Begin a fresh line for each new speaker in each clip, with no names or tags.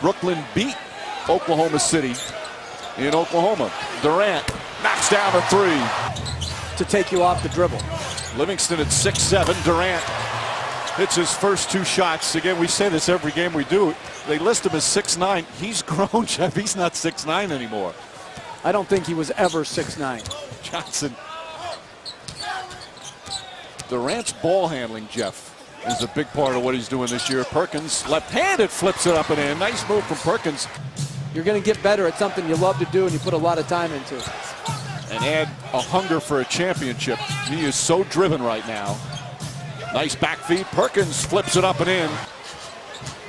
Brooklyn beat Oklahoma City in Oklahoma. Durant knocks down a three
to take you off the dribble.
Livingston at 6'7". Durant hits his first two shots. Again, we say this every game we do. They list him as 6'9". He's grown, Jeff. He's not 6'9" anymore.
I don't think he was ever 6'9".
Johnson. Durant's ball handling, Jeff, is a big part of what he's doing this year. Perkins, left-handed, flips it up and in. Nice move from Perkins.
You're going to get better at something you love to do and you put a lot of time into.
And add a hunger for a championship. He is so driven right now. Nice back feed. Perkins flips it up and in.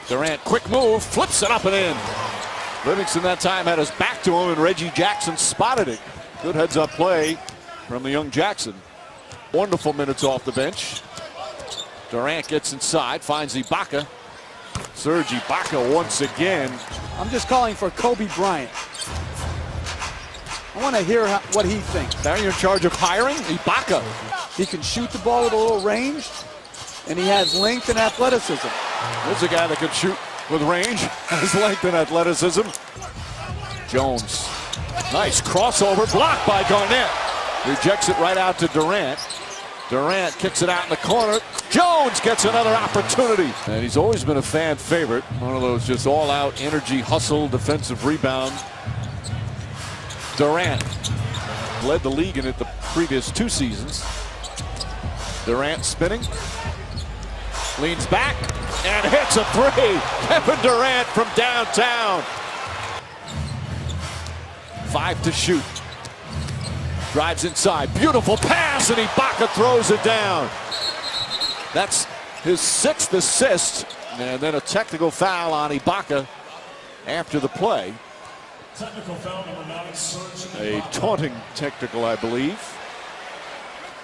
Durant, quick move, flips it up and in. Livingston that time had his back to him, and Reggie Jackson spotted it. Good heads-up play from the young Jackson. Wonderful minutes off the bench. Durant gets inside, finds Ibaka. Serge Ibaka once again.
I'm just calling for Kobe Bryant. I want to hear what he thinks.
Now you're in charge of hiring Ibaka.
He can shoot the ball at a little range, and he has length and athleticism.
There's a guy that can shoot with range, has length and athleticism. Jones, nice crossover, blocked by Garnett. Rejects it right out to Durant. Durant kicks it out in the corner. Jones gets another opportunity. And he's always been a fan favorite. One of those just all-out energy, hustle, defensive rebound. Durant led the league in it the previous 2 seasons. Durant spinning. Leans back and hits a three. Kevin Durant from downtown. 5 to shoot. Drives inside. Beautiful pass, and Ibaka throws it down. That's his 6th assist. And then a technical foul on Ibaka after the play.
Technical foul number 9, Serge.
A taunting technical, I believe.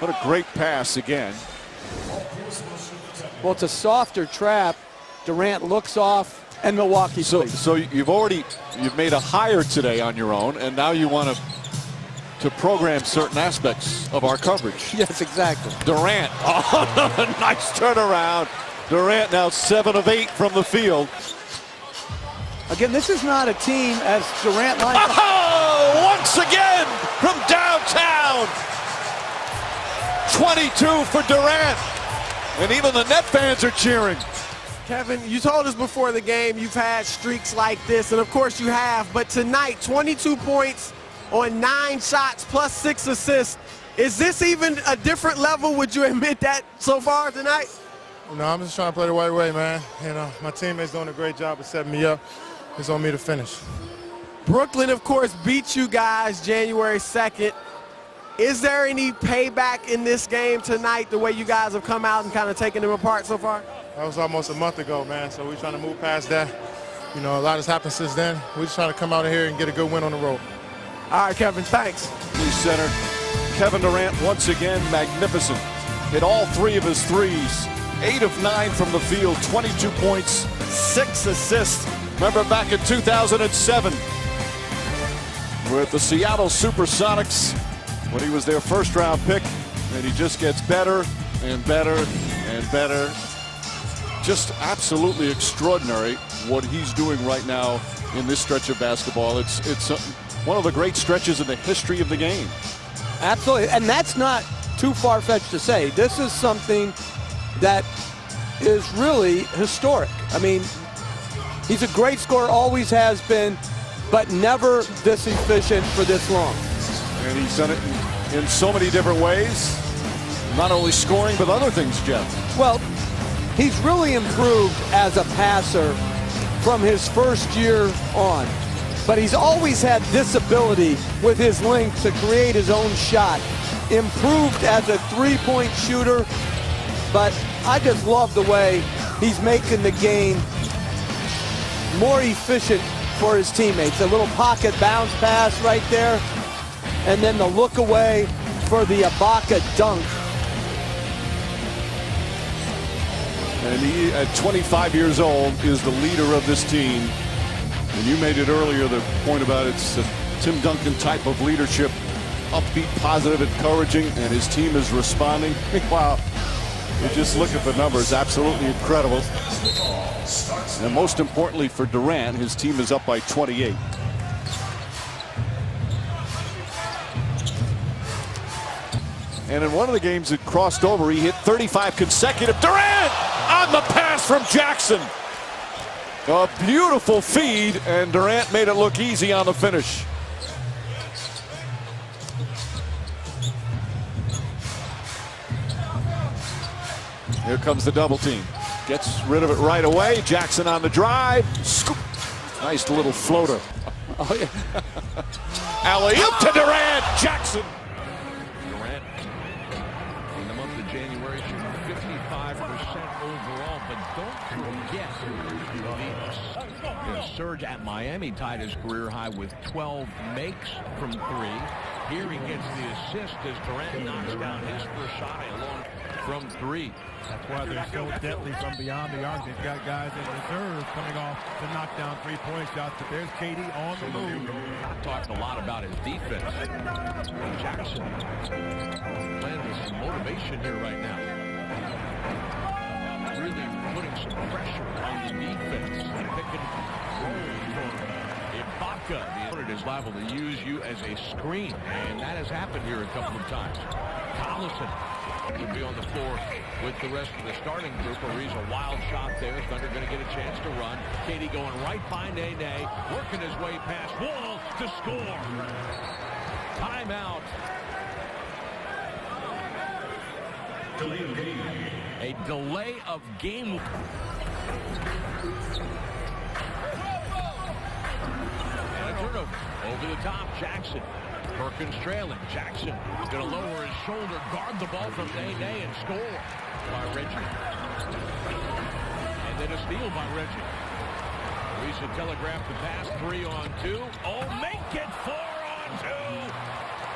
What a great pass again.
Well, it's a softer trap. Durant looks off, and Milwaukee plays.
So you've made a hire today on your own, and now you want to program certain aspects of our coverage.
Yes, exactly.
Durant, oh, nice turnaround. Durant now 7 of 8 from the field.
Again, this is not a team as Durant lines up.
Oh, once again from downtown. 22 for Durant. And even the net fans are cheering.
Kevin, you told us before the game you've had streaks like this, and of course you have, but tonight, 22 points on 9 shots plus 6 assists. Is this even a different level? Would you admit that so far tonight?
No, I'm just trying to play the right way, man. You know, my teammates doing a great job of setting me up. It's on me to finish.
Brooklyn, of course, beat you guys January 2nd. Is there any payback in this game tonight, the way you guys have come out and kind of taken them apart so far?
That was almost a month ago, man, so we're trying to move past that. You know, a lot has happened since then. We're just trying to come out of here and get a good win on the road.
All right, Kevin, thanks.
New center, Kevin Durant, once again, magnificent. Hit all 3 of his threes. 8 of 9 from the field, 22 points, 6 assists. Remember back in 2007 with the Seattle Supersonics when he was their first-round pick, and he just gets better and better and better. Just absolutely extraordinary what he's doing right now in this stretch of basketball. It's one of the great stretches in the history of the game.
Absolutely, and that's not too far-fetched to say. This is something that is really historic. I mean, he's a great scorer, always has been, but never this efficient for this long.
And he's done it in so many different ways, not only scoring, but other things, Jeff.
Well, he's really improved as a passer from his first year on, but he's always had this ability with his length to create his own shot. Improved as a three-point shooter, but I just love the way he's making the game more efficient for his teammates. A little pocket bounce pass right there, and then the look away for the Ibaka dunk.
And he, at 25 years old, is the leader of this team. And you made it earlier, the point about it's a Tim Duncan type of leadership, upbeat, positive, encouraging, and his team is responding. Wow. You just look at the numbers, absolutely incredible. And most importantly for Durant, his team is up by 28. And in one of the games it crossed over, he hit 35 consecutive. Durant on the pass from Jackson. A beautiful feed, and Durant made it look easy on the finish. Here comes the double team. Gets rid of it right away. Jackson on the drive. Scoop. Nice little floater. Oh, yeah. Alley-oop to Durant. Jackson.
Durant, in the month of January, shooting 55% overall, but don't forget the surge at Miami tied his career high with 12 makes from three. Here he gets the assist as Durant knocks down his first shot along from three.
That's why they're so deadly from beyond the arc. They've got guys in reserve coming off to knock down three-point shots, but there's KD on the move.
I talked a lot about his defense. Jackson playing with some motivation here right now. Really putting some pressure on the defense. Picking roll for Ibaka. The opponent is liable to use you as a screen, and that has happened here a couple of times. Collison would be on the floor with the rest of the starting group. Ari's a wild shot there. Thunder going to get a chance to run. KD going right by Nene, working his way past Wall to score. Timeout. A delay of game. And a turnover. Over the top, Jackson. Perkins trailing. Jackson going to lower his shoulder, guard the ball from Nene, and score by Reggie. And then a steal by Reggie. Reese telegraphed the pass, 3-on-2. Oh, make it 4-on-2.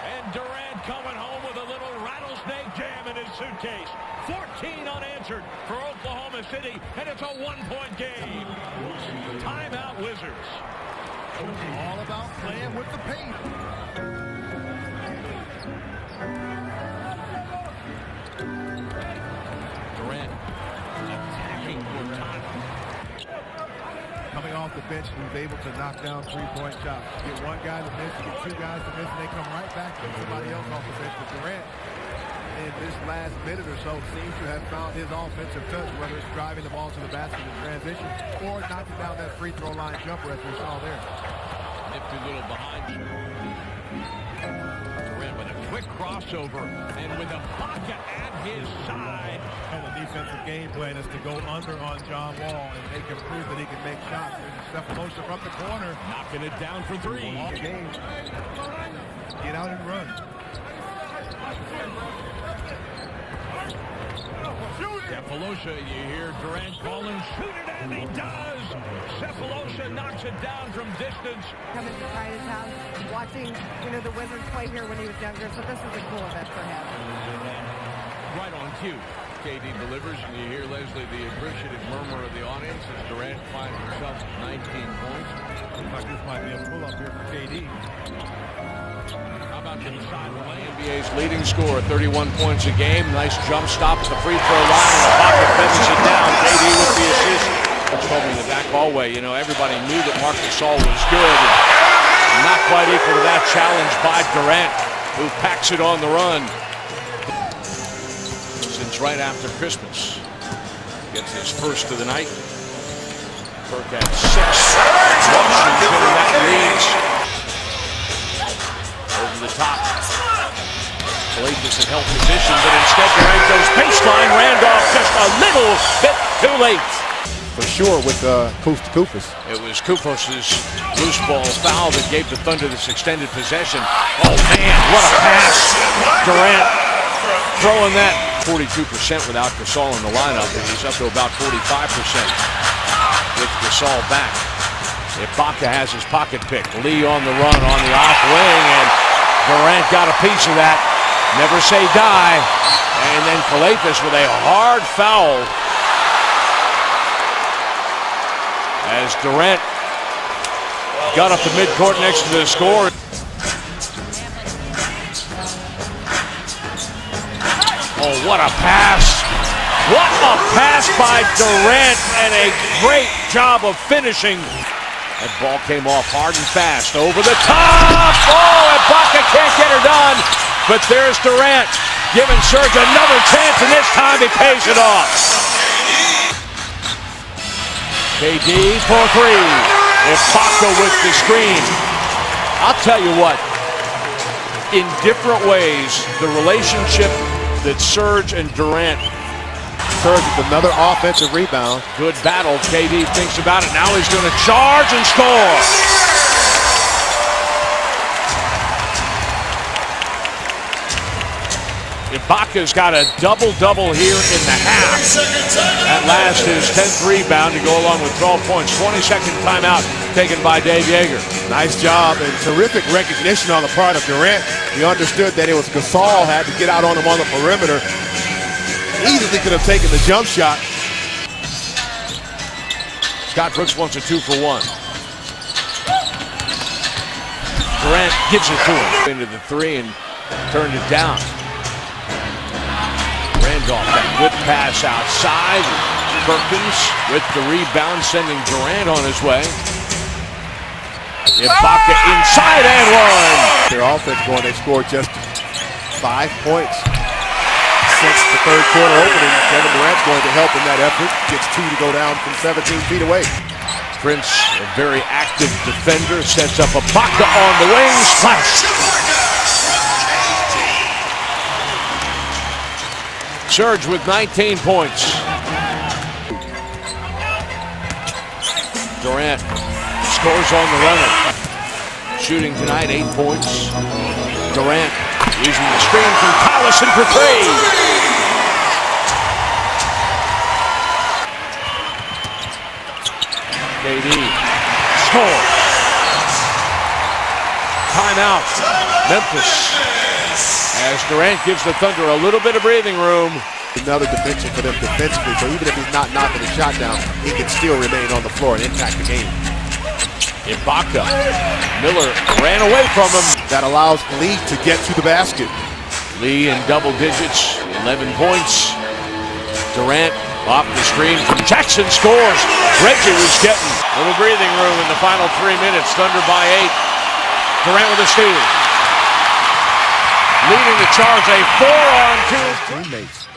And Durant coming home with a little rattlesnake jam in his suitcase. 14 unanswered for Oklahoma City, and it's a one-point game. Timeout, Wizards.
All about playing with the paint.
Durant attacking for time.
Coming off the bench, he was able to knock down three-point shots. You get one guy to miss, you get two guys to miss, and they come right back to somebody else off the bench. But Durant, in this last minute or so, seems to have found his offensive touch, whether it's driving the ball to the basket in transition or knocking down that free throw line jumper as we saw there.
Nifty little behind you. Durant with a quick crossover and with a pocket at his side.
And the defensive game plan is to go under on John Wall and make him prove that he can make shots. Cephalosha from the corner.
Knocking it down for three.
All game. Get out and run.
Cephalosha, you hear Durant calling, shoot it, and he does. Cephalosha knocks it down from distance.
Coming to try his house, watching, the Wizards play here when he was younger, so this is a cool event for him.
Right on cue. KD delivers, and you hear, Leslie, the appreciative murmur of the audience as Durant finds himself 19 points.
Looks like this might be a pull-up here for KD.
How about to the side of the lane? NBA's leading scorer, 31 points a game. Nice jump stop at the free throw line, and the pocket finishes it down. KD with the assist. Coach told me in the back hallway, everybody knew that Marc Gasol was good. And not quite equal to that challenge by Durant, who packs it on the run. Since right after Christmas. Gets his first of the night. Burke had 6. Washington that leads. Over the top. Blakes in held position, but instead Durant goes baseline. Randolph just a little bit too late.
For sure with Koufos.
It was Koufos' loose ball foul that gave the Thunder this extended possession. Oh man, what a pass. Durant throwing that 42% without Gasol in the lineup, and he's up to about 45% with Gasol back. Ibaka has his pocket pick. Lee on the run on the off wing, and Durant got a piece of that. Never say die. And then Kalafis with a hard foul as Durant got up to midcourt next to the score. Oh, what a pass What a pass by Durant and a great job of finishing. That ball came off hard and fast over the top. Oh, and Ibaka can't get her done. But there's Durant giving Serge another chance, and this time he pays it off. KD for three. Ibaka with the screen. I'll tell you what, in different ways, the relationship that Serge and Durant.
Serge with another offensive rebound.
Good battle. KD thinks about it. Now he's going to charge and score. Ibaka's got a double-double here in the half. That last his 10th rebound to go along with 12 points. 22nd timeout taken by Dave Yeager.
Nice job and terrific recognition on the part of Durant. He understood that it was Gasol had to get out on him on the perimeter. Easily could have taken the jump shot.
Scott Brooks wants a 2-for-1. Durant gives it to him. Into the three and turned it down. Randolph, that good pass outside. Perkins with the rebound, sending Durant on his way. Ibaka inside and one.
Their offense going, they scored just 5 points since the third quarter opening. Kevin Durant's going to help in that effort. Gets 2 to go down from 17 feet away.
Prince, a very active defender, sets up Ibaka on the wing. Splash. Serge with 19 points. Durant scores on the runner. Shooting tonight, 8 points. Durant using the screen from Collison for three. KD score. Timeout. Memphis. As Durant gives the Thunder a little bit of breathing room.
Another dimension for them defensively, so even if he's not knocking the shot down, he can still remain on the floor and impact the game.
Ibaka. Miller ran away from him.
That allows Lee to get to the basket.
Lee in double digits, 11 points. Durant off the screen from Jackson scores. Reggie was getting a little breathing room in the final 3 minutes. Thunder by 8. Durant with a steal. Leading the charge, a 4-on-2.
Teammates.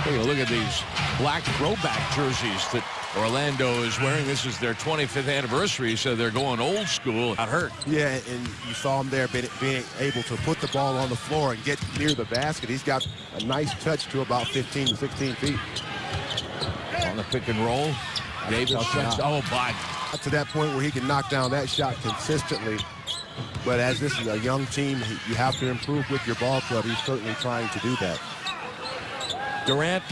Take a look at these black throwback jerseys that Orlando is wearing. This is their 25th anniversary, so they're going old school. Got hurt.
Yeah, and you saw him there being able to put the ball on the floor and get near the basket. He's got a nice touch to about 15 to 16 feet.
On the pick and roll. Davis checks. Oh, my.
To that point where he can knock down that shot consistently. But as this is a young team, you have to improve with your ball club. He's certainly trying to do that.
Durant,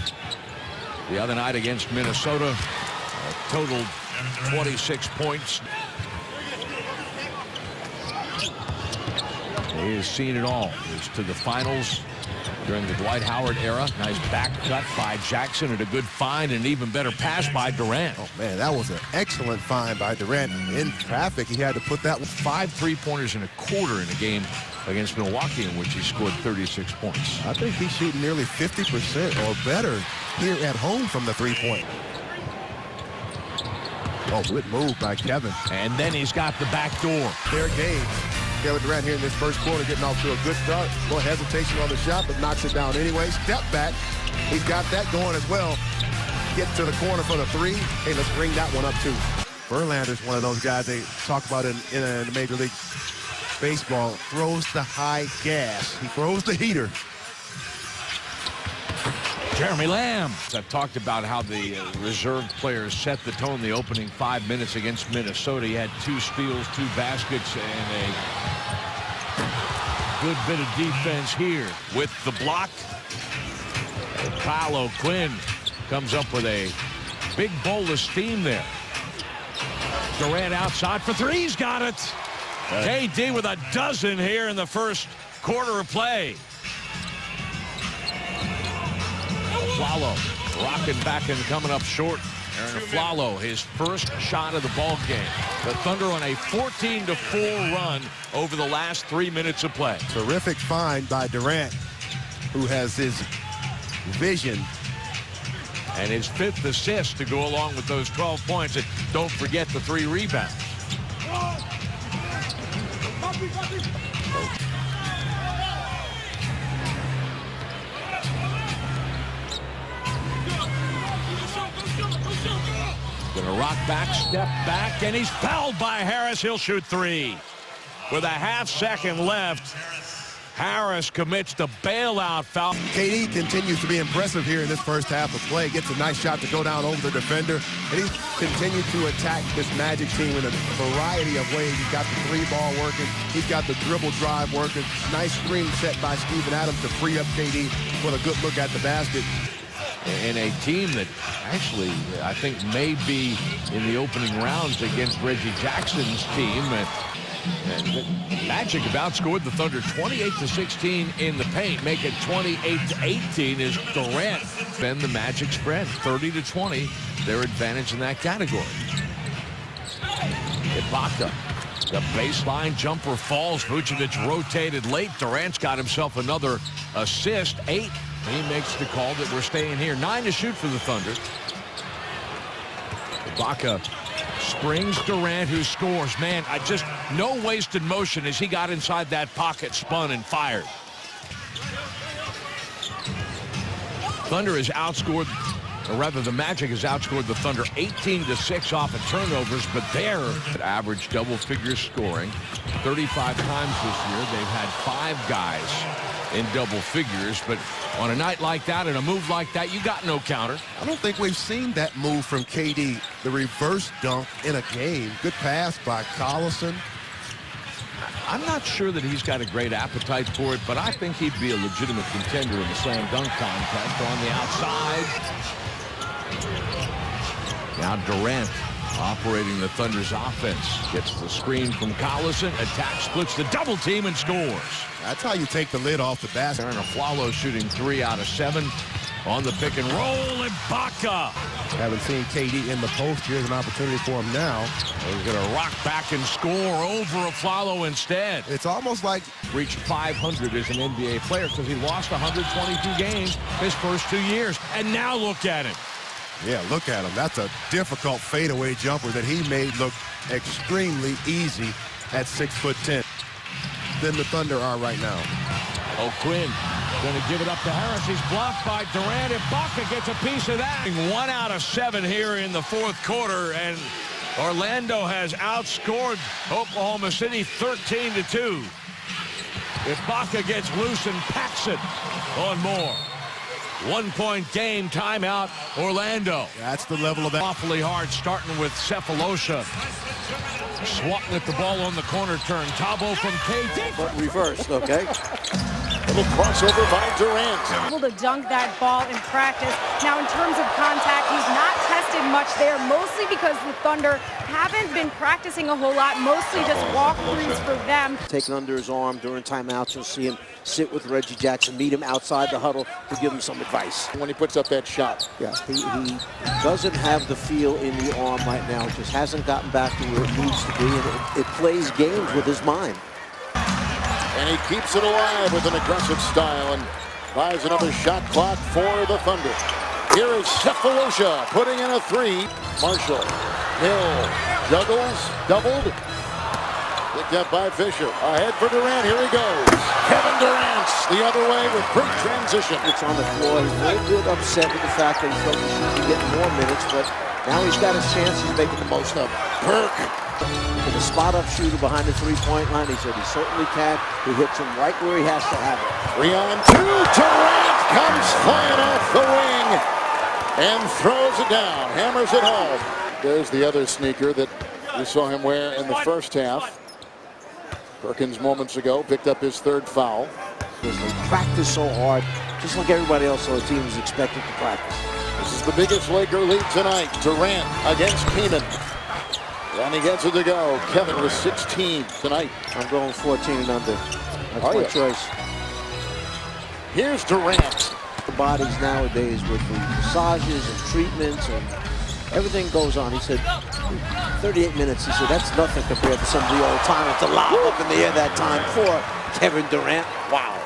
the other night against Minnesota, totaled 26 points. He has seen it all. He's to the finals during the Dwight Howard era. Nice back cut by Jackson and a good find and an even better pass by Durant.
Oh, man, that was an excellent find by Durant. In traffic, he had to put that
5 3-pointers in a quarter in a game against Milwaukee in which he scored 36 points.
I think he's shooting nearly 50% or better here at home from the three-point. Oh, good move by Kevin.
And then he's got the back door.
Fair game. Kevin Durant here in this first quarter getting off to a good start. No hesitation on the shot, but knocks it down anyway. Step back. He's got that going as well. Get to the corner for the three. Hey, let's bring that one up too. Verlander's one of those guys they talk about in the Major League Baseball. Throws the high gas. He throws the heater.
Jeremy Lamb. I've talked about how the reserve players set the tone the opening 5 minutes against Minnesota. He had 2 steals, 2 baskets, and a good bit of defense here with the block. Kyle O'Quinn comes up with a big bowl of steam there. Durant outside for three. He's got it. KD with a dozen here in the first quarter of play. Flalo rocking back and coming up short. Aaron Flalo, his first shot of the ball game. The Thunder on a 14-4 run over the last 3 minutes of play.
Terrific find by Durant, who has his vision.
And his 5th assist to go along with those 12 points. And don't forget the 3 rebounds. Gonna rock back, step back, and he's fouled by Harris. He'll shoot 3. With a half-second left, Harris commits the bailout foul.
KD continues to be impressive here in this first half of play. Gets a nice shot to go down over the defender. And he's continued to attack this Magic team in a variety of ways. He's got the 3-ball working. He's got the dribble drive working. Nice screen set by Steven Adams to free up KD with a good look at the basket.
And a team that actually, I think, may be in the opening rounds against Reggie Jackson's team. And Magic have outscored the Thunder 28-16 in the paint. Make it 28-18 as Durant bend the Magic spread. 30-20, their advantage in that category. Ibaka, the baseline jumper falls. Vucevic rotated late. Durant's got himself another assist. 8. He makes the call that we're staying here. 9 to shoot for the Thunder. Ibaka springs Durant, who scores. Man, no wasted motion as he got inside that pocket, spun, and fired. Thunder has outscored, or rather the Magic has outscored the Thunder 18-6 off of turnovers, but they're at average double-figure scoring 35 times this year. They've had 5 guys in double figures, but on a night like that and a move like that, you got no counter.
I don't think we've seen that move from KD, the reverse dunk in a game. Good pass by Collison.
I'm not sure that he's got a great appetite for it, but I think he'd be a legitimate contender in the slam dunk contest on the outside. Now Durant operating the Thunder's offense. Gets the screen from Collison, attacks, splits the double team, and scores.
That's how you take the lid off the basket.
Aaron Aflalo shooting 3 out of 7 on the pick and roll. Ibaka.
Haven't seen KD in the post. Here's an opportunity for him now.
He's going to rock back and score over Aflalo instead.
It's almost like
reached 500 as an NBA player because he lost 122 games his first 2 years. And now look at him.
Yeah, look at him. That's a difficult fadeaway jumper that he made look extremely easy at 6'10" than the Thunder are right now.
Quinn going to give it up to Harris. He's blocked by Durant. Ibaka gets a piece of that. 1 out of 7 here in the 4th quarter, and Orlando has outscored Oklahoma City 13-2. Ibaka gets loose and packs it on more. 1-point game, timeout, Orlando.
That's the level of that.
Awfully hard, starting with Cephalosha. Swatting at the ball on the corner turn. Tabo from KD.
But reversed, okay?
Little crossover by Durant.
Able to dunk that ball in practice. Now, in terms of contact, he's not tested much there, mostly because the Thunder haven't been practicing a whole lot, mostly just walkthroughs for them.
Taken under his arm during timeouts. You'll see him sit with Reggie Jackson, meet him outside the huddle to give him some advice.
When he puts up that shot.
Yeah, he doesn't have the feel in the arm right now. Just hasn't gotten back to where it needs to be, and it plays games with his mind.
And he keeps it alive with an aggressive style and buys another shot clock for the Thunder. Here is Cephalosha putting in a 3. Marshall, Hill, juggles, doubled. Picked up by Fisher. Ahead for Durant. Here he goes. Kevin Durant the other way with great transition.
It's on the floor. He's a little bit upset with the fact that he felt he should be getting more minutes, but now he's got his chance. He's making the most of it.
Burke.
With a spot-up shooter behind the 3-point line, he said he certainly can. He hits him right where he has to have it.
3 on 2. Durant comes flying off the wing and throws it down. Hammers it home. There's the other sneaker that we saw him wear in the first half. Perkins moments ago picked up his 3rd foul.
They practice so hard, just like everybody else on the team is expected to practice.
This is the biggest Laker lead tonight. Durant against Keenan. And he gets it to go. Kevin with 16 tonight.
I'm going 14 and under. That's my choice.
Here's Durant.
The bodies nowadays with the massages and treatments and everything goes on. He said 38 minutes. He said that's nothing compared to some of the old time. It's a lob up in the air that time for Kevin Durant. Wow.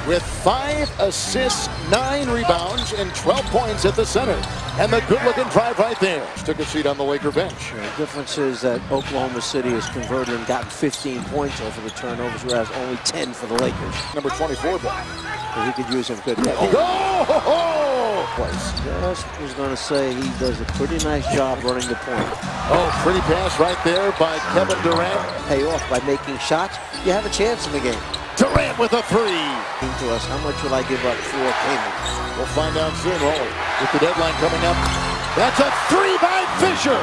with 5 assists, 9 rebounds, and 12 points at the center. And the good-looking drive right there. Took a seat on the Laker bench.
The difference is that Oklahoma City has converted and gotten 15 points over the turnovers, whereas only 10 for the Lakers.
Number 24, but
he could use him good.
Go!
Just was going to say he does a pretty nice job running the point.
Oh, pretty pass right there by Kevin Durant.
Pay off by making shots. You have a chance in the game.
Durant with a 3.
To us, how much will I give up for payment?
We'll find out soon, with the deadline coming up. That's a 3 by Fisher.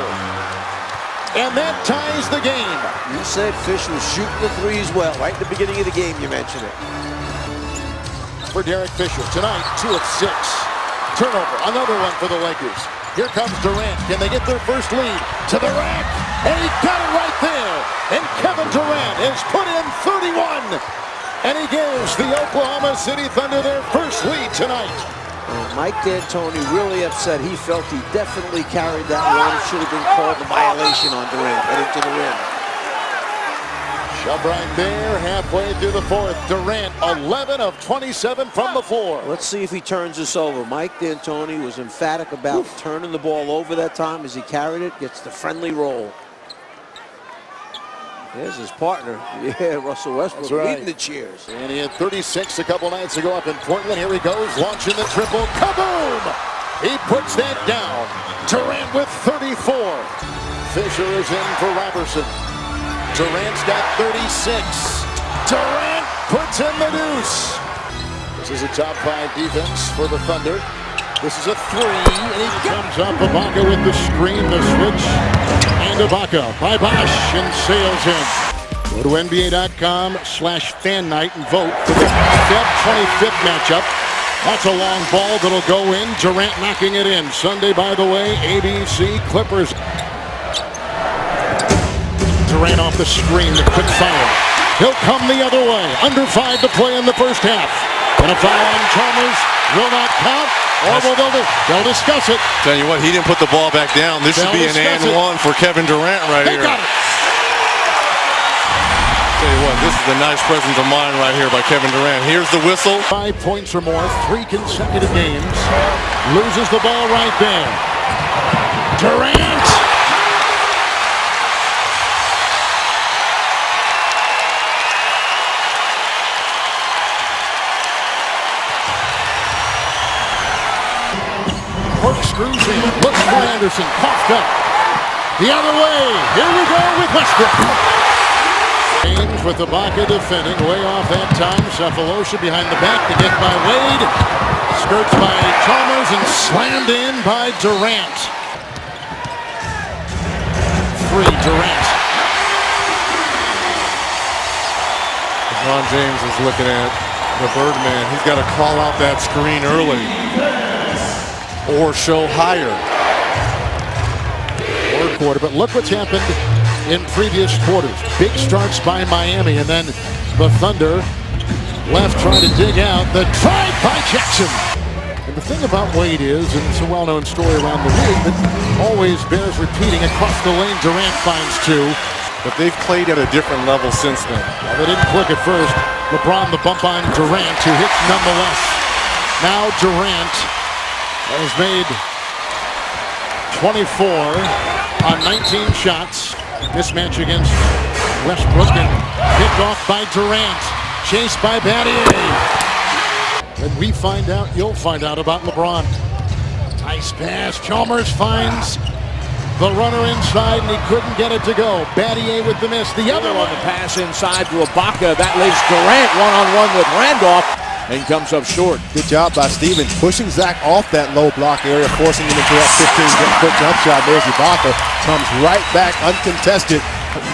And that ties the game.
You said Fisher was shooting the threes well. Right at the beginning of the game, you mentioned it.
For Derek Fisher, tonight, 2 of 6. Turnover, another one for the Lakers. Here comes Durant. Can they get their first lead? To the rack. And he got it right there. And Kevin Durant has put in 31. And he gives the Oklahoma City Thunder their first lead tonight.
Mike D'Antoni really upset. He felt he definitely carried that one. Should have been called a violation on Durant heading to the rim.
Shove right there, halfway through the 4th. Durant, 11 of 27 from the floor.
Let's see if he turns this over. Mike D'Antoni was emphatic about turning the ball over that time as he carried it. Gets the friendly roll. There's his partner. Yeah, Russell Westbrook leading the cheers.
And he had 36 a couple nights ago up in Portland. Here he goes, launching the triple. Kaboom! He puts that down. Durant with 34. Fisher is in for Robertson. Durant's got 36. Durant puts in the deuce. This is a top 5 defense for the Thunder. This is a 3, and he comes up. Ibaka with the screen, the switch, and Ibaka by Bosh and sails in. Go to NBA.com/fan-night and vote for the Feb 25th matchup. That's a long ball that'll go in. Durant knocking it in. Sunday, by the way, ABC Clippers. Durant off the screen, the quick foul. He'll come the other way. Under 5 to play in the first half. And a foul on Chalmers will not count. Or they'll discuss it.
Tell you what, he didn't put the ball back down. This should be an and one for Kevin Durant right here.
Got it.
Tell you what, this is a nice presence of mind right here by Kevin Durant. Here's the whistle.
5 points or more, 3 consecutive games. Loses the ball right there. Durant. Screws in, looks for Anderson, coughed up. The other way, here we go with Westbrook. James with Ibaka defending, way off that time. Cephalosha behind the back, the kick by Wade. Skirts by Chalmers and slammed in by Durant. 3, Durant.
LeBron James is looking at the Birdman. He's got to call out that screen early. Or show higher.
Third quarter, but look what's happened in previous quarters. Big starts by Miami, and then the Thunder left trying to dig out. The drive by Jackson. And the thing about Wade is, and it's a well-known story around the league, that always bears repeating. Across the lane, Durant finds 2.
But they've played at a different level since then.
Well, they didn't click at first. LeBron the bump on Durant, who hits nonetheless. Now Durant has made 24 on 19 shots. Mismatch against Westbrook and picked off by Durant. Chased by Battier. When we find out, you'll find out about LeBron. Nice pass. Chalmers finds the runner inside, and he couldn't get it to go. Battier with the miss. The other one.
On the pass inside to Ibaka. That leaves Durant one-on-one with Randolph. And comes up short.
Good job by Stevens, pushing Zach off that low block area, forcing him into that 15-foot jump shot. There's Ibaka, comes right back uncontested.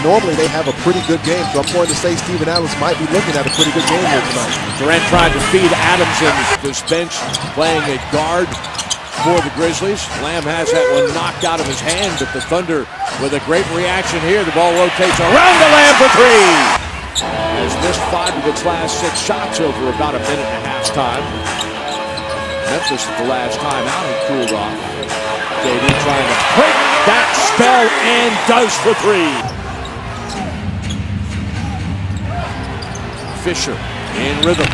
Normally they have a pretty good game, so I'm going to say Steven Adams might be looking at a pretty good game here tonight.
Durant tried to feed Adams in this bench, playing at guard for the Grizzlies. Lamb has that one knocked out of his hand, but the Thunder with a great reaction here. The ball rotates around to Lamb for 3. Has missed 5 of its last 6 shots over about a minute and a half time. Memphis at the last time out, he cooled off. KD trying to break that spell and does for 3. Fisher In rhythm.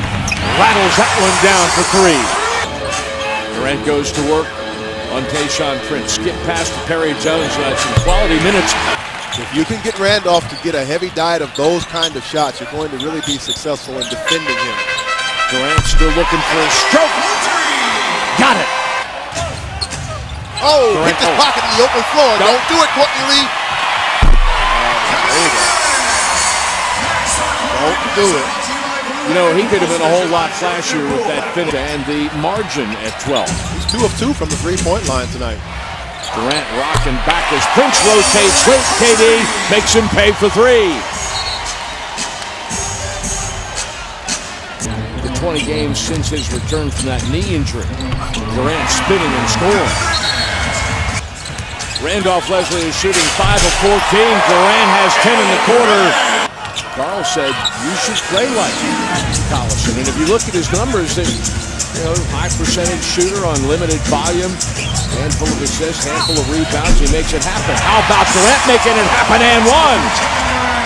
Rattles that one down for three. Durant goes to work on Tayshaun Prince. Skip past to Perry Jones. Some quality minutes.
If you can get Randolph to get a heavy diet of those kind of shots, you're going to really be successful in defending him.
Durant still looking for a stroke. Got it.
Oh, hit the pocket in the open floor. Don't do it, Courtney Lee. Don't do it.
You know, he could have been a whole lot flashier with that finish and the margin at 12.
He's 2 of 2 from the three-point line tonight.
Durant rocking back as Prince rotates. Wait, KD makes him pay for three. The 20 games since his return from that knee injury. Durant spinning and scoring. Randolph Leslie is shooting 5 of 14. Durant has 10 in the quarter. Carl said, you should play like Collison. And if you look at his numbers, high percentage shooter on limited volume, handful of assists, handful of rebounds, he makes it happen. How about Durant making it happen and one?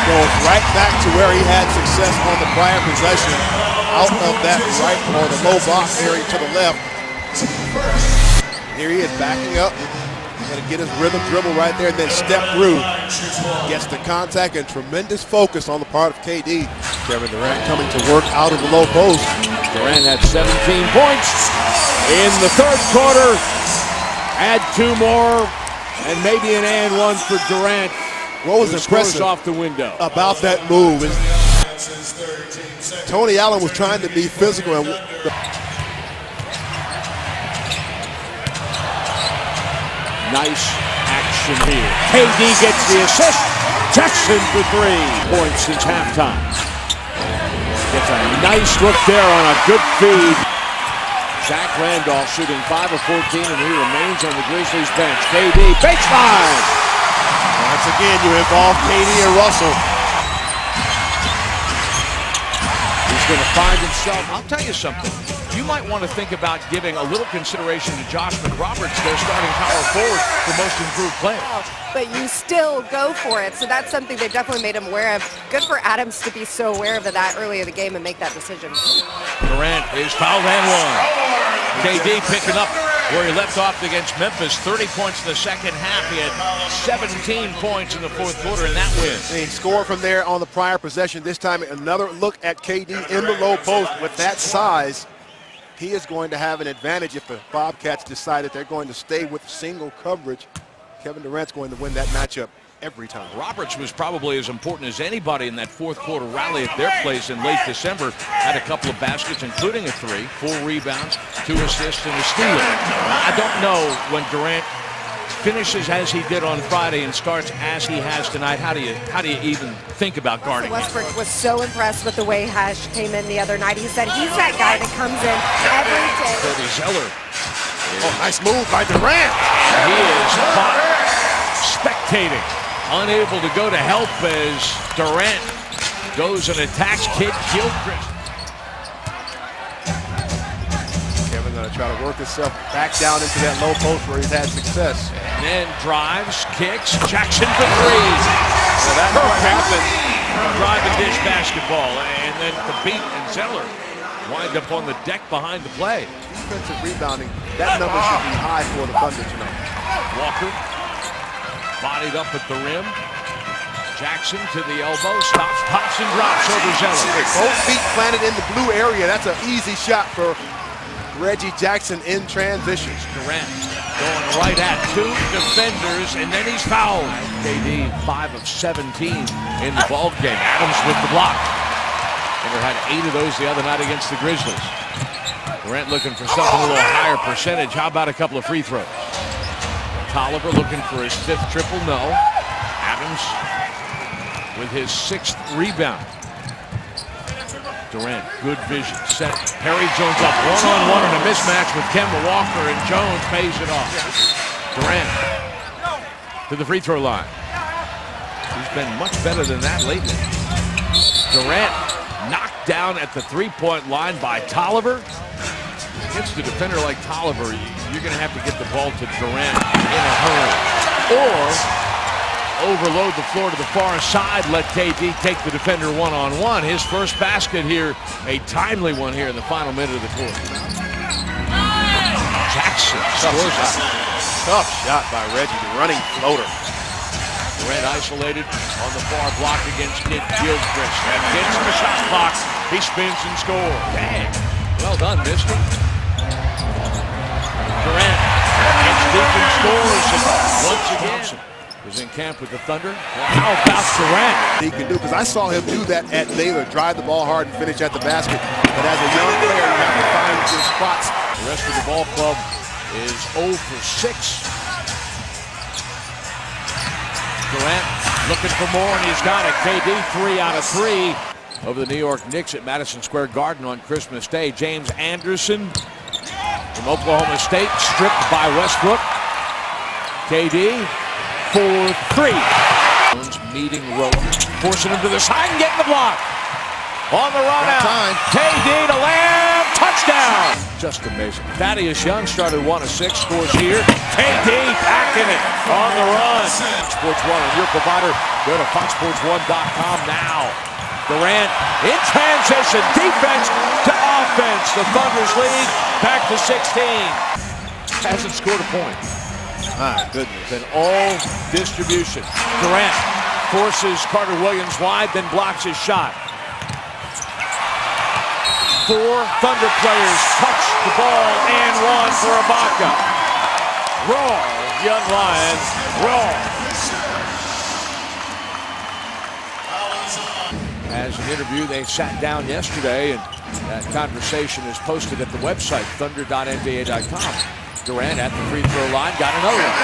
Goes right back to where he had success on the prior possession. Out of that right or the low block area to the left. Here he is backing up. Going to get his rhythm dribble right there and then step through. Gets the contact and tremendous focus on the part of KD. Kevin Durant coming to work out of the low post.
Durant had 17 points in the third quarter. Add 2 more and maybe an and one for Durant.
What was impressive
off the window
about that move is Tony Allen was trying to be physical and
nice action here. KD gets the assist. Jackson for 3 points since halftime. Gets a nice look there on a good feed. Zach Randolph shooting 5 of 14, and he remains on the Grizzlies bench. KD, baseline.
Once again, you involve KD and Russell.
He's going to find himself. I'll tell you something. You might want to think about giving a little consideration to Josh McRoberts, their starting power forward, for most improved player.
But you still go for it, so that's something they've definitely made him aware of. Good for Adams to be so aware of that early in the game and make that decision.
Durant is fouled and one. KD picking up where he left off against Memphis. 30 points in the second half. He had 17 points in the fourth quarter in that win.
And he scored from there on the prior possession. This time another look at KD in the low post with that size. He is going to have an advantage if the Bobcats decide that they're going to stay with single coverage. Kevin Durant's going to win that matchup every time.
Roberts was probably as important as anybody in that fourth quarter rally at their place in late December. Had a couple of baskets, including a 3, 4 rebounds, 2 assists, and a steal. I don't know when Durant finishes as he did on Friday and starts as he has tonight. How do you even think about guarding him?
Westbrook was so impressed with the way Hash came in the other night. He said he's that guy that comes in every day.
Cody Zeller.
Oh, nice move by Durant.
He is spectating, unable to go to help as Durant goes and attacks Kid Gilchrist.
Kevin going to try to work himself back down into that low post where he's had success.
And then drives, kicks, Jackson for 3. So that happened. Drive and dish basketball, and then the beat and Zeller wind up on the deck behind the play.
Defensive rebounding, that number should be high for the Thunder tonight.
Walker bodied up at the rim. Jackson to the elbow, stops, pops, and drops over Zeller.
Both feet planted in the blue area. That's an easy shot for Reggie Jackson in transition.
Durant going right at 2 defenders, and then he's fouled. KD 5 of 17 in the ball game. Adams with the block. Never had 8 of those the other night against the Grizzlies. Durant looking for something a little higher percentage. How about a couple of free throws? Tolliver looking for his 5th triple. No. Adams with his 6th rebound. Durant, good vision, set. Perry Jones up one-on-one in a mismatch with Kemba Walker, and Jones pays it off. Durant to the free throw line. He's been much better than that lately. Durant knocked down at the three-point line by Tolliver. Against a defender like Tolliver, you're going to have to get the ball to Durant in a hurry. Or overload the floor to the far side, let KD take the defender one-on-one. His first basket here, a timely one here in the final minute of the quarter. Jackson scores out.
Tough shot by Reggie, the running floater.
Durant isolated on the far block against Kid Gilchrist. And gets the shot clock. He spins and scores. Dang. Well done, Misty. Durant gets deep and scores. And once again, was in camp with the Thunder. How about Durant?
He can do, because I saw him do that at Baylor, drive the ball hard and finish at the basket. But as a young player, you have to find your spots.
The rest of the ball club is 0 for 6. Durant looking for more, and he's got it. KD 3 out of 3 over the New York Knicks at Madison Square Garden on Christmas Day. James Anderson from Oklahoma State stripped by Westbrook. KD for 3. Meeting rope, forcing him to the side and getting the block. On the run out, KD to Lamb, touchdown. Just amazing. Thaddeus Young started 1 of 6, scores here. KD packing it on the run. Sports 1 on your provider. Go to foxsports1.com now. Durant in transition, defense to offense. The Thunder's lead back to 16. Hasn't scored a point.
My goodness.
Been all distribution. Durant forces Carter Williams wide, then blocks his shot. 4 Thunder players touch the ball and 1 for Ibaka. Roar, young Lions, roar. As an interview, they sat down yesterday, and that conversation is posted at the website, thunder.nba.com. Durant at the free throw line, got another one.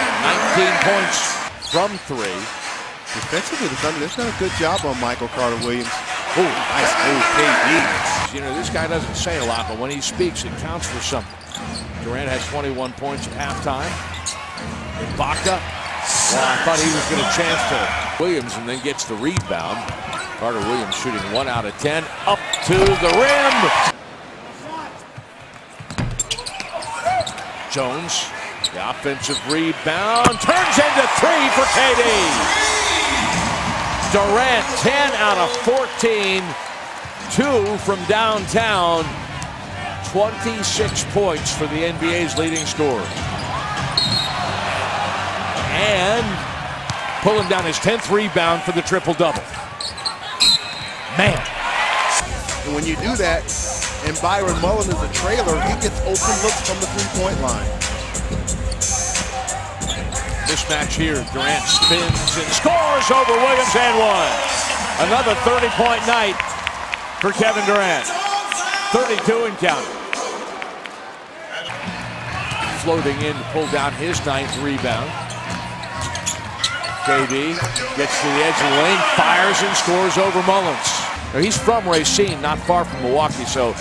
19 points from 3.
Defensively, the Thunder, they've done a good job on Michael Carter Williams.
Oh, nice move, KD. You know, this guy doesn't say a lot, but when he speaks, it counts for something. Durant had 21 points at halftime. Ibaka, well, I thought he was going to chance to Williams, and then gets the rebound. Carter Williams shooting 1 out of 10, up to the rim. Jones, the offensive rebound, turns into 3 for KD. Durant, 10 out of 14, 2 from downtown, 26 points for the NBA's leading scorer. And pulling down his 10th rebound for the triple-double. Man.
And when you do that, and Byron Mullen is a trailer, he gets open looks from the three-point line.
Mismatch here. Durant spins and scores over Williams and 1. Another 30-point night for Kevin Durant. 32 and counting. Floating in to pull down his 9th rebound. KD gets to the edge of the lane, fires and scores over Mullins. Now, he's from Racine, not far from Milwaukee, so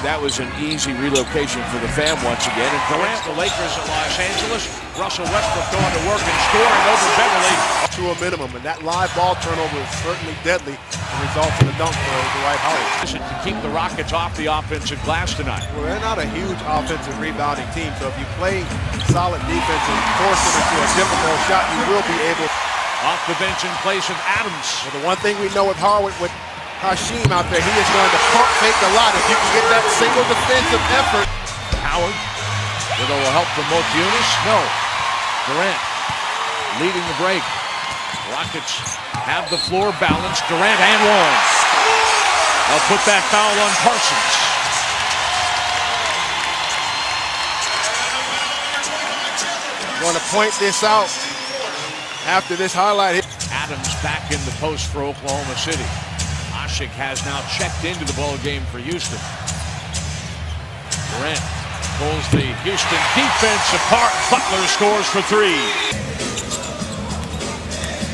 that was an easy relocation for the fam once again. And Durant, the Lakers at Los Angeles. Russell Westbrook going to work and scoring over Beverly.
To a minimum, and that live ball turnover is certainly deadly and results in a dunk for Dwight Howard.
To keep the Rockets off the offensive glass tonight.
Well, they're not a huge offensive rebounding team, so if you play solid defense and force them into a difficult shot, you will be able.
Off the bench in place of Adams.
Well, the one thing we know with Howard, with Hashim out there, he is going to pump fake a lot. If you can get that single defensive effort.
Howard with a little help from Motiunas. No. Durant leading the break. Rockets have the floor balanced. Durant and 1. They'll put that foul on Parsons.
Going to point this out after this highlight.
Adams back in the post for Oklahoma City. Ashik has now checked into the ball game for Houston. Durant pulls the Houston defense apart. Butler scores for 3.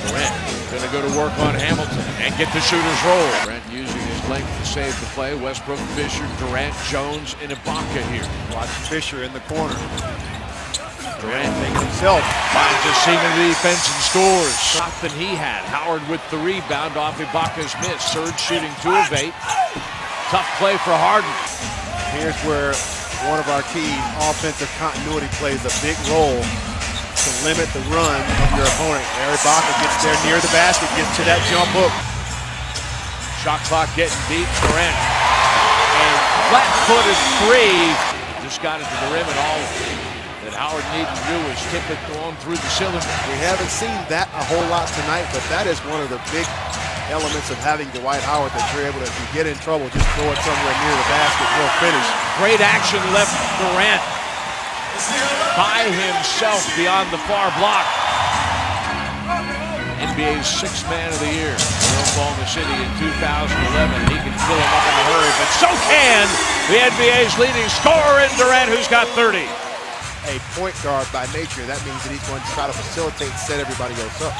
Durant going to go to work on Hamilton and get the shooter's roll. Durant using his length to save the play. Westbrook, Fisher, Durant, Jones, and Ibaka here.
Watch Fisher in the corner.
Durant making himself finds a seam in the defense and scores. Shot than he had. Howard with the rebound off Ibaka's miss. Surge shooting 2 of 8. Tough play for Harden.
Here's where one of our key offensive continuity plays a big role.
to limit the run of your opponent. Larry Baca gets there near the basket, gets to that jump hook.
Shot clock getting deep. Durant. And flat-footed three. Just got it to the rim, and all that Howard needed to do was tip it going through the cylinder.
We haven't seen that a whole lot tonight, but that is one of the big elements of having Dwight Howard, that you're able to, if you get in trouble, just throw it somewhere near the basket, he'll finish.
Great action left Durant by himself beyond the far block. NBA's sixth man of the year in Oklahoma City in 2011. He can fill him up in a hurry, but so can the NBA's leading scorer in Durant, who's got 30.
A point guard by nature, that means that he's going to try to facilitate and set everybody else up.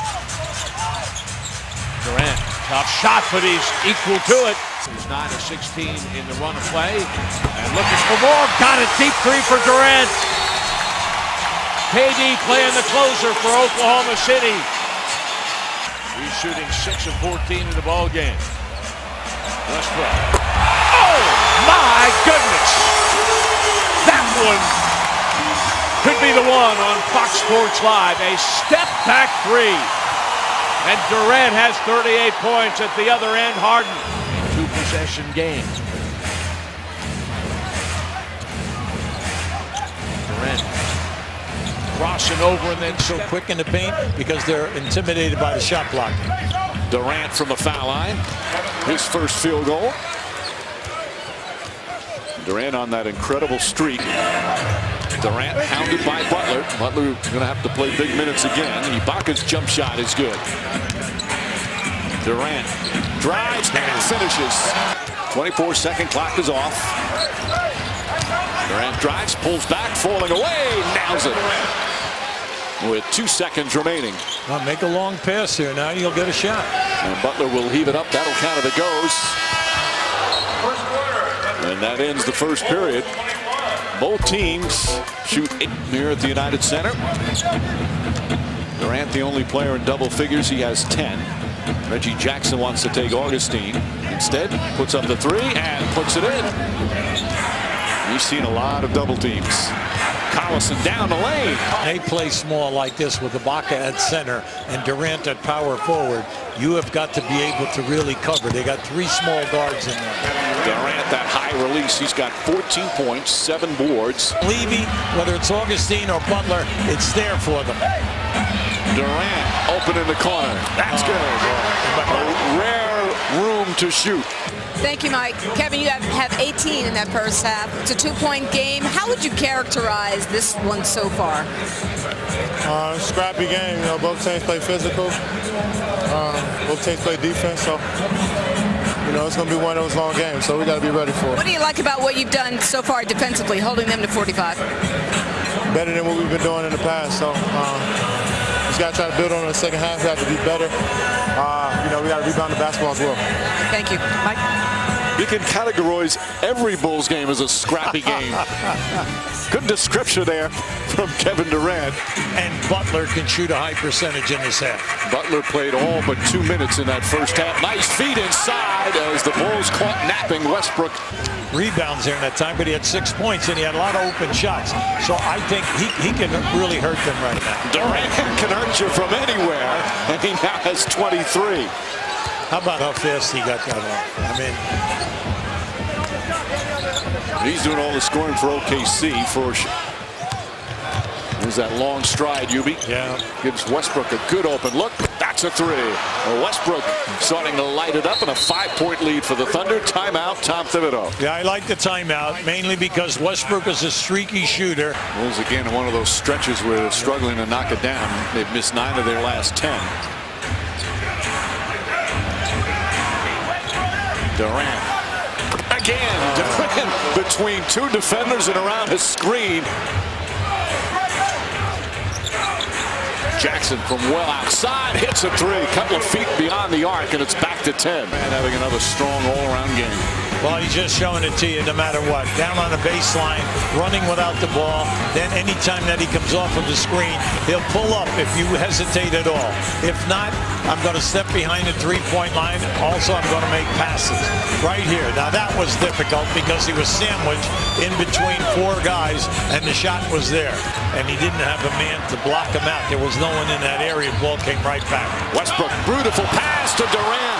Durant, tough shot, but he's equal to it. He's 9 of 16 in the run of play. And looking for more. Got it, deep three for Durant. KD playing the closer for Oklahoma City. He's shooting 6 of 14 in the ball game. Westbrook. Oh, my goodness. That one could be the one on Fox Sports Live. A step-back three. And Durant has 38 points at the other end. Harden. Two-possession game. Durant crossing over and then
so quick in the paint because they're intimidated by the shot block.
Durant from the foul line. His first field goal. Durant on that incredible streak. Durant hounded by Butler. Butler going to have to play big minutes again. Ibaka's jump shot is good. Durant drives and finishes. 24-second clock is off. Durant drives, pulls back, falling away, nails it. With 2 seconds remaining.
Well, make a long pass here. Now you'll get a shot.
And Butler will heave it up. That'll count if it goes. And that ends the first period. Both teams shoot 8 here at the United Center. Durant, the only player in double figures. He has 10. Reggie Jackson wants to take Augustine. Instead, puts up the three and puts it in. We've seen a lot of double teams. Collison down the lane.
They play small like this with Ibaka at center and Durant at power forward. You have got to be able to really cover. They got 3 small guards in there.
Durant, that high release. He's got 14 points, 7 boards.
Levy, whether it's Augustine or Butler, it's there for them.
Durant open in the corner. That's good. A rare room to shoot.
Thank you, Mike. Kevin, you have 18 in that first half. It's a 2-point game. How would you characterize this one so far?
Scrappy game. You know, both teams play physical. Both teams play defense. So, you know, it's going to be one of those long games. So we got to be ready for it.
What do you like about what you've done so far defensively, holding them to 45?
Better than what we've been doing in the past. So just got to try to build on it in the second half. We have to be better. You know, we got to rebound the basketball as well.
Thank you, Mike.
You can categorize every Bulls game as a scrappy game. Good description there from Kevin Durant.
And Butler can shoot a high percentage in this half.
Butler played all but 2 minutes in that first half. Nice feed inside as the Bulls caught napping Westbrook.
Rebounds there in that time, but he had 6 points and he had a lot of open shots. So I think he can really hurt them right now.
Durant can hurt you from anywhere, and he now has 23.
How about how fast he got that off? I mean,
he's doing all the scoring for OKC for sure. There's that long stride, Yubi.
Yeah.
Gives Westbrook a good open look. That's a three. Well, Westbrook starting to light it up, and a 5-point lead for the Thunder. Timeout, Tom Thibodeau.
Yeah, I like the timeout, mainly because Westbrook is a streaky shooter.
Bulls again in one of those stretches where they're struggling to knock it down. They've missed 9 of their last 10. Durant. Again, Durant between 2 defenders and around his screen. Jackson from well outside hits a three. Couple of feet beyond the arc, and it's back to 10. And having another strong all-around game.
Well, he's just showing it to you no matter what. Down on the baseline, running without the ball. Then anytime that he comes off of the screen, he'll pull up if you hesitate at all. If not, I'm going to step behind the three-point line. Also, I'm going to make passes right here. Now, that was difficult because he was sandwiched in between four guys, and the shot was there. And he didn't have a man to block him out. There was no one in that area. The ball came right back.
Westbrook, beautiful pass to Durant.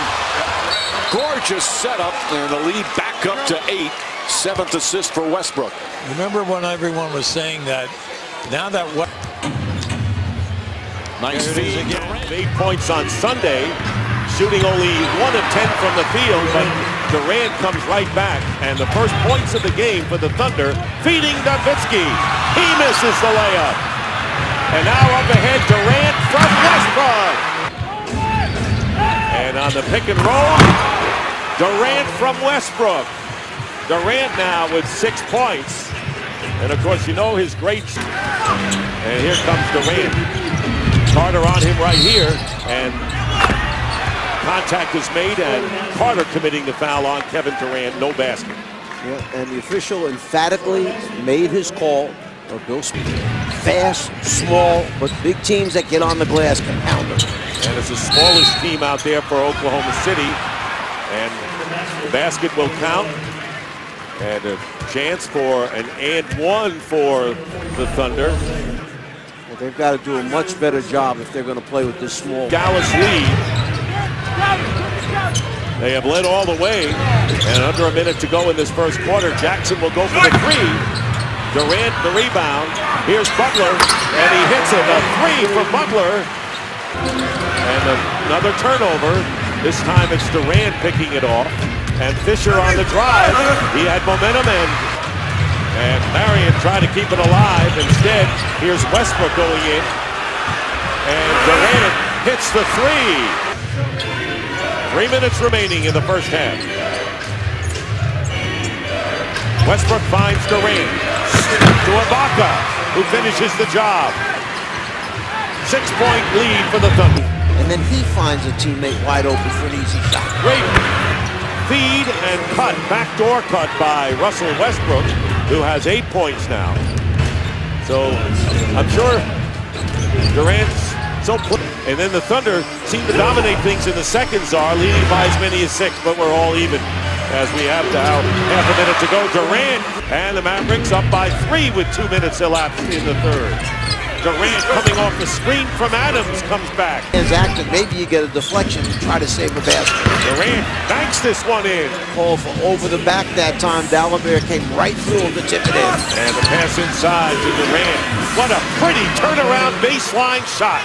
Gorgeous setup, and the lead back up to 8. 7th assist for Westbrook.
Remember when everyone was saying that now that what?
Nice feed. 8 points on Sunday, shooting only 1 of 10 from the field, but Durant comes right back, and the first points of the game for the Thunder, feeding Nowitzki. He misses the layup. And now up ahead, Durant from Westbrook. And on the pick and roll, Durant from Westbrook. Durant now with 6 points. And of course, you know his great. And here comes Durant. Carter on him right here. And contact is made, and Carter committing the foul on Kevin Durant. No basket.
Yeah, and the official emphatically made his call. Bill Smith. Fast, small, but big teams that get on the glass can pound them.
And it's the smallest team out there for Oklahoma City. And the basket will count. And a chance for an and one for the Thunder.
Well, they've got to do a much better job if they're going to play with this small.
Dallas lead. They have led all the way. And under a minute to go in this first quarter, Jackson will go for the three. Durant the rebound. Here's Butler, and he hits it. A three for Butler. And another turnover. This time it's Durant picking it off. And Fisher on the drive. He had momentum, and Marion tried to keep it alive. Instead, here's Westbrook going in. And Durant hits the three. 3 minutes remaining in the first half. Westbrook finds Durant. To Ibaka, who finishes the job. 6-point lead for the Thunder.
And then he finds a teammate wide open for an easy shot.
Great feed and cut, backdoor cut by Russell Westbrook, who has 8 points now. So I'm sure Durant's so and then the Thunder seem to dominate things in the second czar, leading by as many as 6, but we're all even as we have now half a minute to go. Durant and the Mavericks up by 3 with 2 minutes elapsed in the third. Durant coming off the screen from Adams comes back.
Is active. Maybe you get a deflection to try to save a basket.
Durant banks this one in.
Call for over the back that time. Dalibert came right through him to tip it in.
And the pass inside to Durant. What a pretty turnaround baseline shot.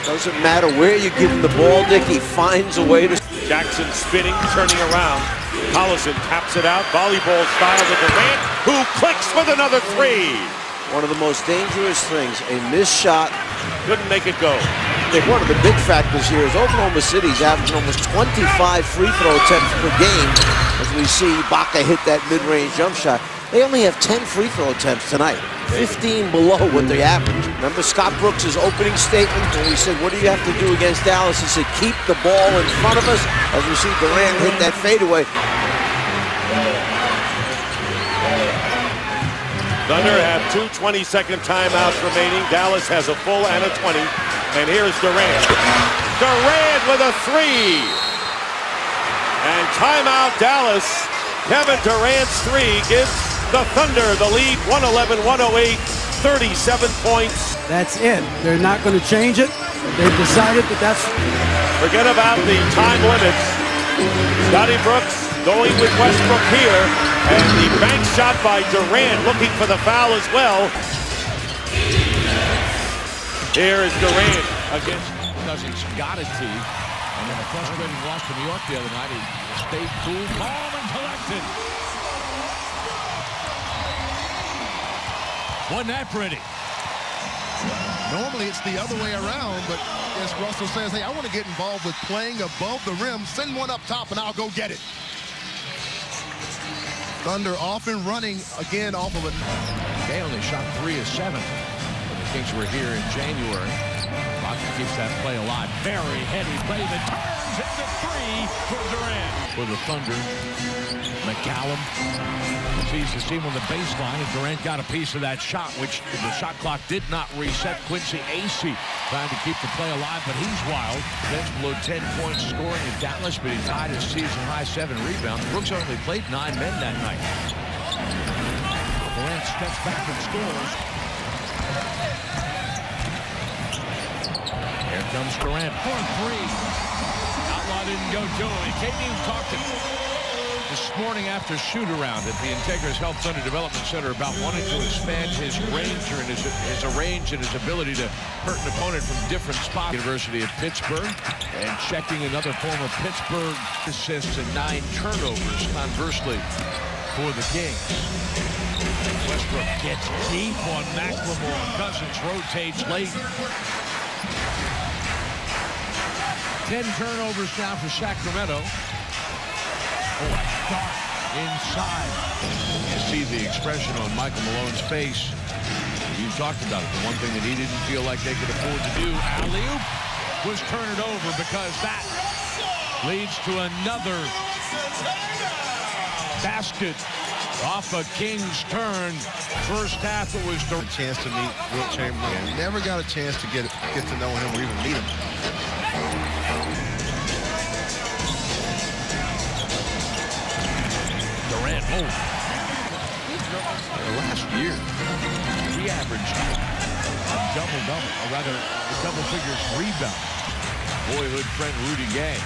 Doesn't matter where you give him the ball, Dick. He finds a way to.
Jackson spinning, turning around. Collison taps it out, volleyball style to Durant, who clicks with another three.
One of the most dangerous things, a missed shot.
Couldn't make it go.
One of the big factors here is Oklahoma City's averaging almost 25 free throw attempts per game. As we see Ibaka hit that mid-range jump shot. They only have 10 free throw attempts tonight. 15 below what they average. Remember Scott Brooks' opening statement when we said, what do you have to do against Dallas? He said, keep the ball in front of us. As we see Durant hit that fadeaway.
Thunder have 2 20-second timeouts remaining. Dallas has a full and a 20. And here's Durant. Durant with a three. And timeout Dallas. Kevin Durant's three gives the Thunder the lead, 111-108, 37 points.
That's it. They're not going to change it. They've decided that that's...
Forget about the time limits. Scotty Brooks going with Westbrook here. And the bank shot by Durant looking for the foul as well. Here is Durant against
Cousins got a tee. And in a frustrating loss to New York the other night, he stayed cool, calm, and collected. Wasn't that pretty?
Normally it's the other way around, but as Russell says, hey, I want to get involved with playing above the rim. Send one up top and I'll go get it. Thunder often running again off of it.
They only shot 3 of 7 when the Kings were here in January. Boston keeps that play alive. Very heady play that turns into three for Durant. For the Thunder, McCallum sees the seam on the baseline, and Durant got a piece of that shot, which the shot clock did not reset. Quincy Acey trying to keep the play alive, but he's wild. Bench below 10 points scoring in Dallas, but he tied his season-high 7 rebounds. Brooks only played 9 men that night. Durant steps back and scores. Here comes Durant for three. Outlaw didn't go to him. KD talked this morning after shoot-around at the Integris Health Thunder Development Center about wanting to expand his range and his ability to hurt an opponent from different spots. University of Pittsburgh, and checking another former Pittsburgh assists and 9 turnovers, conversely, for the Kings. Westbrook gets deep on McLemore. Cousins rotates late. 10 turnovers now for Sacramento. Oh, a dart inside. You see the expression on Michael Malone's face. You talked about it. The one thing that he didn't feel like they could afford to do, alley-oop, was turn it over, because that leads to another basket off a Kings turn. First half, it was the
chance to meet Wilt Chamberlain. Never got a chance to get to know him or even meet him.
Durant, last year, he averaged a double-double, or rather, double figures rebound. Boyhood friend Rudy Gay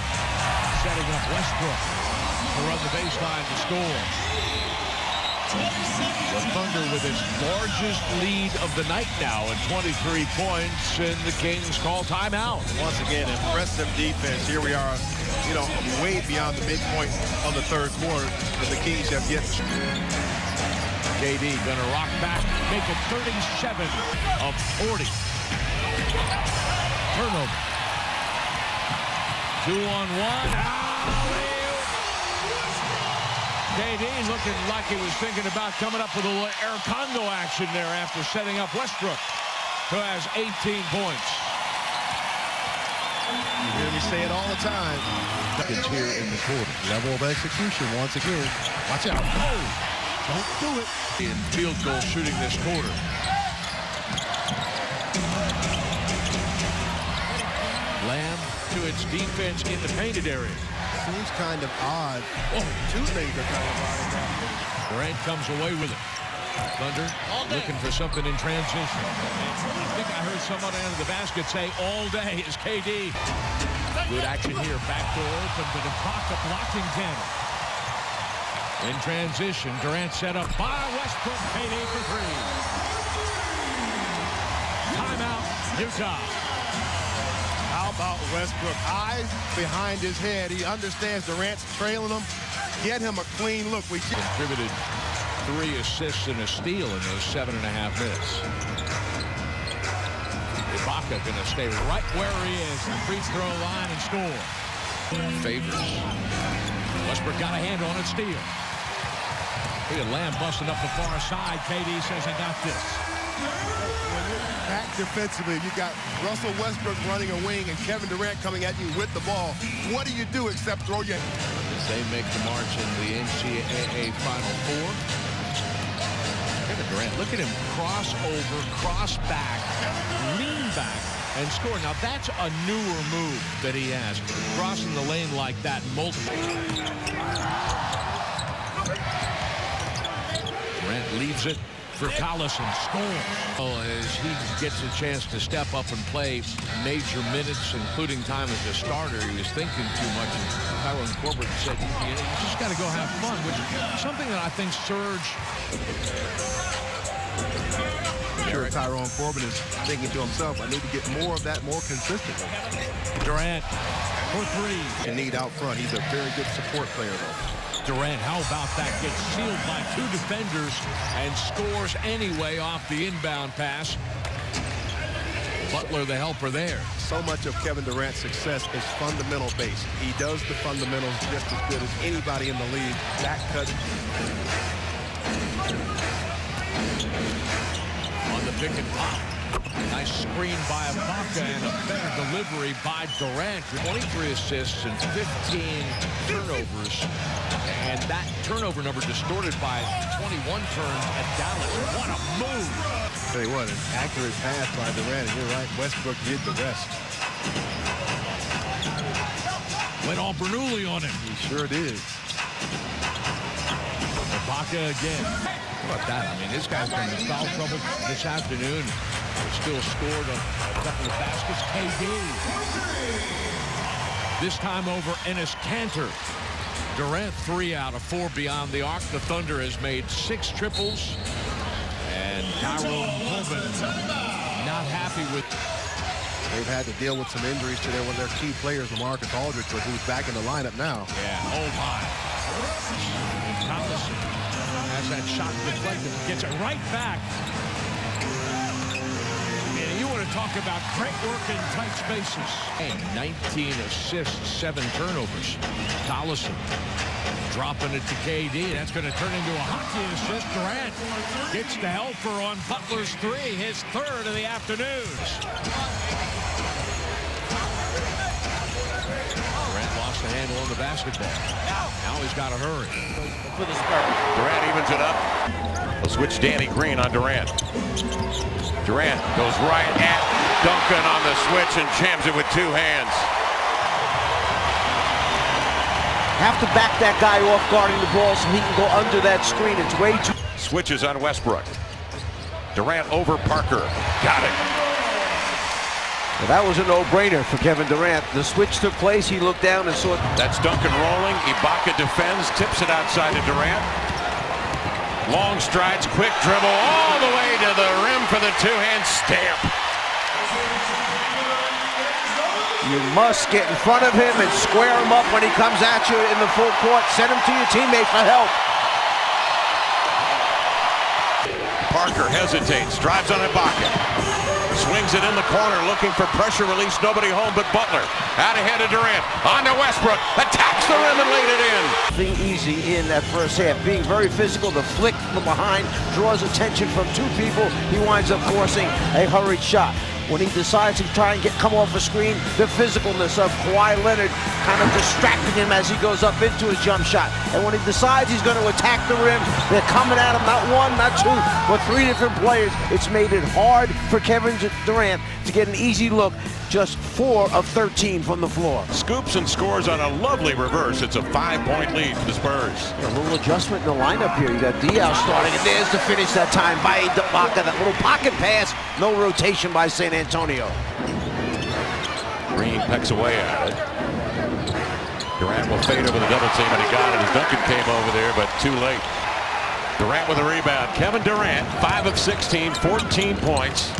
setting up Westbrook to run the baseline to score. The Thunder with its largest lead of the night now at 23 points, and the Kings call timeout.
Once again, impressive defense. Here we are, way beyond the midpoint of the third quarter, and the Kings have yet to.
KD gonna rock back, make it 37 of 40. Turnover. 2-on-1. KD looking like he was thinking about coming up with a little Air Congo action there after setting up Westbrook, who has 18 points.
You hear me say it all the time. It's here in the quarter. Level of execution once again. Watch out. Oh, don't do it.
In field goal shooting this quarter. Lamb to its defense in the painted area.
Seems kind of odd. Oh, two things are kind of odd.
Durant comes away with it. Thunder looking for something in transition. I think I heard someone under the basket say all day is KD. Good action here. Backdoor open, but Ibaka blocking 10. In transition, Durant set up by Westbrook. KD for three. Timeout, Utah.
How about Westbrook? Eyes behind his head. He understands Durant's trailing him. Get him a clean look. We
contributed 3 assists and a steal in those 7.5 minutes. Ibaka going to stay right where he is, the free throw line, and score. Favors. Westbrook got a hand on it, steal. Look at Lamb busting up the far side. KD says, I got this.
Back defensively, you got Russell Westbrook running a wing and Kevin Durant coming at you with the ball. What do you do except throw your...
As they make the march in the NCAA Final Four. Kevin Durant, look at him cross over, cross back, lean back, and score. Now that's a newer move that he has, crossing the lane like that multiple. Durant leaves it for Collison, scores. As he gets a chance to step up and play major minutes, including time as a starter, he was thinking too much. And Tyrone Corbett said, you just got to go have fun, which is something that I think Serge...
Sure, Tyrone Corbett is thinking to himself, I need to get more of that more consistently.
Durant for three.
And need out front. He's a very good support player, though.
Durant, how about that? Gets sealed by 2 defenders and scores anyway off the inbound pass. Butler, the helper there.
So much of Kevin Durant's success is fundamental based. He does the fundamentals just as good as anybody in the league. Back cut.
On the pick and pop. Nice screen by Ibaka and a better delivery by Durant. 23 assists and 15 turnovers. And that turnover number distorted by 21 turns at Dallas. What a move!
Tell you what, an accurate pass by Durant, and you're right, Westbrook did the rest.
Went all Bernoulli on him.
He sure did.
Ibaka again. How about that? I mean, this guy's been in foul trouble this afternoon. Still scored a couple of baskets. KD. This time over Enes Kanter. Durant 3 out of 4 beyond the arc. The Thunder has made 6 triples. And Tyrone Holman not happy with.
They've had to deal with some injuries to one of their key players, LaMarcus Aldridge, but who's back in the lineup now.
Yeah, oh my. Collison has that shot deflected. Gets it right back. And you want to talk about great work in tight spaces. And 19 assists, 7 turnovers. Collison dropping it to KD. That's going to turn into a hockey assist. Durant gets the helper on Butler's 3, his 3rd of the afternoon. Durant lost the handle on the basketball. Now he's got to hurry.
For the Spartans. Durant evens it up. They'll switch Danny Green on Durant. Durant goes right at Duncan on the switch and jams it with 2 hands.
Have to back that guy off guarding the ball so he can go under that screen. It's way too...
Switches on Westbrook. Durant over Parker. Got it.
Well, that was a no-brainer for Kevin Durant. The switch took place. He looked down and saw it.
That's Duncan rolling. Ibaka defends, tips it outside to Durant. Long strides, quick dribble all the way to the rim for the 2-hand stamp.
You must get in front of him and square him up when he comes at you in the full court. Send him to your teammate for help.
Parker hesitates, drives on Ibaka. Swings it in the corner, looking for pressure release. Nobody home but Butler. Out ahead of Durant. On to Westbrook. Attacks the rim and laid it in.
Being easy in that first half. Being very physical. The flick from behind draws attention from 2 people. He winds up forcing a hurried shot. When he decides to try and come off a screen, the physicalness of Kawhi Leonard kind of distracting him as he goes up into his jump shot. And when he decides he's going to attack the rim, they're coming at him, not 1, not 2, but 3 different players. It's made it hard for Kevin Durant to get an easy look. Just 4 of 13 from the floor.
Scoops and scores on a lovely reverse. It's a 5-point lead for the Spurs.
A little adjustment in the lineup here. You got Diaz starting, and there's the finish that time by Ibaka. That little pocket pass, no rotation by San Antonio.
Green pecks away at it. Durant will fade over the double team, and he got it as Duncan came over there, but too late. Durant with a rebound. Kevin Durant, 5 of 16, 14 points,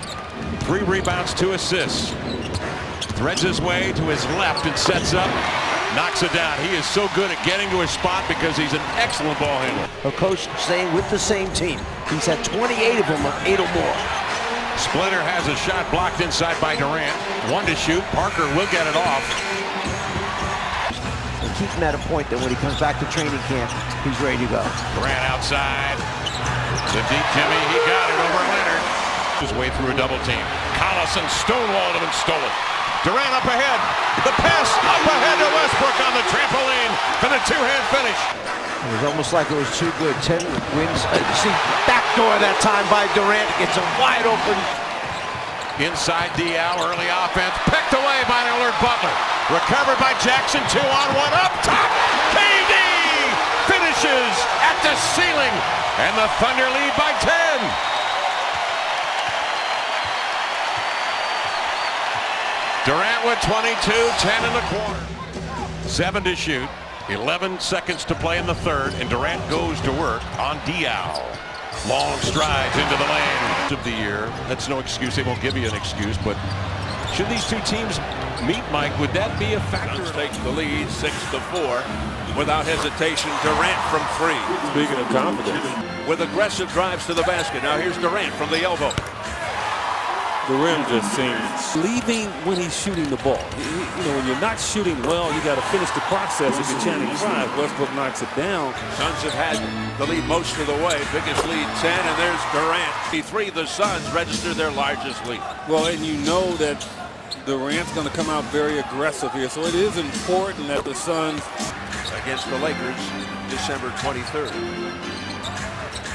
3 rebounds, 2 assists. Threads his way to his left and sets up, knocks it down. He is so good at getting to his spot because he's an excellent ball handler.
A coach staying with the same team. He's had 28 of them, 8 or more.
Splitter has a shot blocked inside by Durant. 1 to shoot. Parker will get it off.
And keep him at a point that when he comes back to training camp, he's ready to go.
Durant outside. The deep Jimmy, he got it over Leonard. His way through a double team. Collison stonewalled him and stole it. Durant up ahead. The pass up ahead to Westbrook on the trampoline for the 2-hand finish.
It was almost like it was too good. 10 wins. See, backdoor that time by Durant. Gets a wide open.
Inside Diao, early offense. Picked away by Lillard Butler. Recovered by Jackson. 2-on-1 up top. KD finishes at the ceiling. And the Thunder lead by 10. Durant with 22, 10 in the quarter. 7 to shoot, 11 seconds to play in the 3rd, and Durant goes to work on Diao. Long strides into the lane of the year. That's no excuse. They won't give you an excuse, but should these 2 teams meet, Mike, would that be a factor?
Takes the lead 6-4 without hesitation. Durant from 3.
Speaking of confidence.
With aggressive drives to the basket. Now here's Durant from the elbow.
The rim just seems leaving when he's shooting the ball. When you're not shooting well, you got to finish the process. If you're Channing Frye, Westbrook knocks it down.
Suns have had the lead most of the way. Biggest lead 10, and there's Durant. The Suns register their largest lead.
Well, and you know that Durant's going to come out very aggressive here, so it is important that the Suns
against the Lakers December 23rd.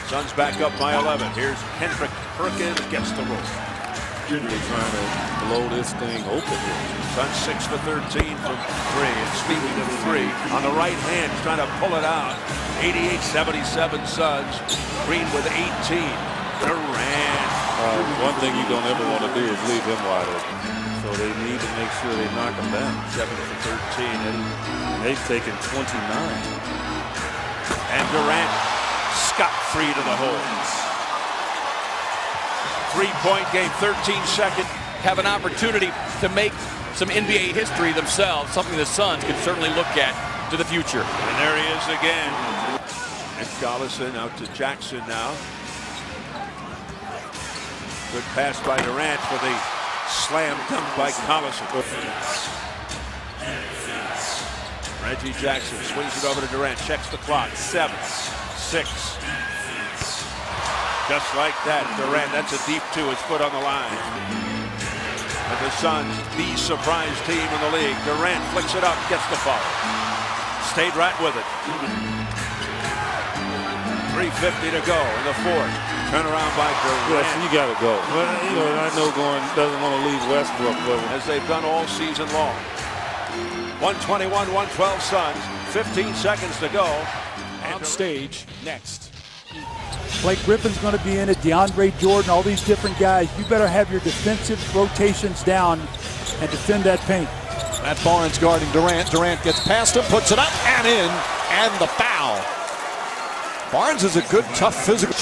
Suns back up by 11. Here's Kendrick Perkins gets the roll.
They're trying to blow this thing open here.
Suns 6 for 13 from 3. And speaking of 3, on the right hand, he's trying to pull it out. 88-77 Suns. Green with 18. Durant.
One thing you don't ever want to do is leave him wide open. So they need to make sure they knock him down.
7 for 13. And
they've taken 29.
And Durant scot-free to the hole. 3-point game, 13 seconds.
Have an opportunity to make some NBA history themselves, something the Suns can certainly look at to the future.
And there he is again. And Collison out to Jackson now. Good pass by Durant for the slam dunk by Collison. Reggie Jackson swings it over to Durant, checks the clock. 7, 6. Just like that, Durant, that's a deep 2, his foot on the line. And the Suns, the surprise team in the league. Durant flicks it up, gets the foul. Stayed right with it. 3:50 to go in the fourth. Turnaround by Durant.
Yes, you got to go. Well, I know Gordon doesn't want to leave Westbrook, but
as they've done all season long. 121-112 Suns. 15 seconds to go.
On stage next. Blake Griffin's going to be in it, DeAndre Jordan, all these different guys. You better have your defensive rotations down and defend that paint.
Matt Barnes guarding Durant. Durant gets past him, puts it up and in, and the foul. Barnes is a good, tough physical.